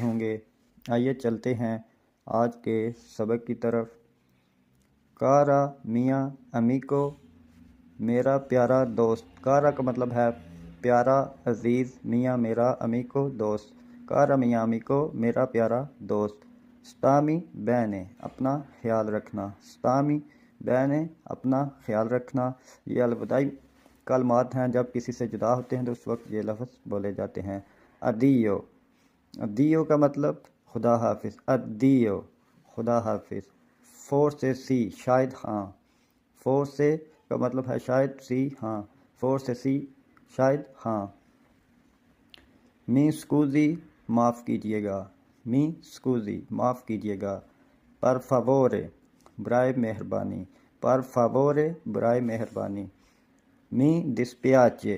ہوں گے۔ آئیے چلتے ہیں آج کے سبق کی طرف۔ کارا میاں امیکو، میرا پیارا دوست۔ کارا کا مطلب ہے پیارا، عزیز، میاں میرا، امیکو دوست۔ کارا میاں امیکو، میرا پیارا دوست۔ سٹامی بینے، اپنا خیال رکھنا۔ سٹامی بینے، اپنا خیال رکھنا۔ یہ الوداعی کلمات ہیں، جب کسی سے جدا ہوتے ہیں تو اس وقت یہ لفظ بولے جاتے ہیں۔ ادیو، ادیو کا مطلب خدا حافظ۔ ادیو، خدا حافظ۔ فور سے سی، شاید ہاں۔ فور سے کا مطلب ہے شاید، سی ہاں۔ فور سے سی، شاید ہاں۔ می سکوزی، معاف کیجیے گا۔ می سکوزی، معاف کیجیے گا۔ پر فاوورے، برائے مہربانی۔ پر فاوورے، برائے مہربانی۔ می ڈسپیاچے،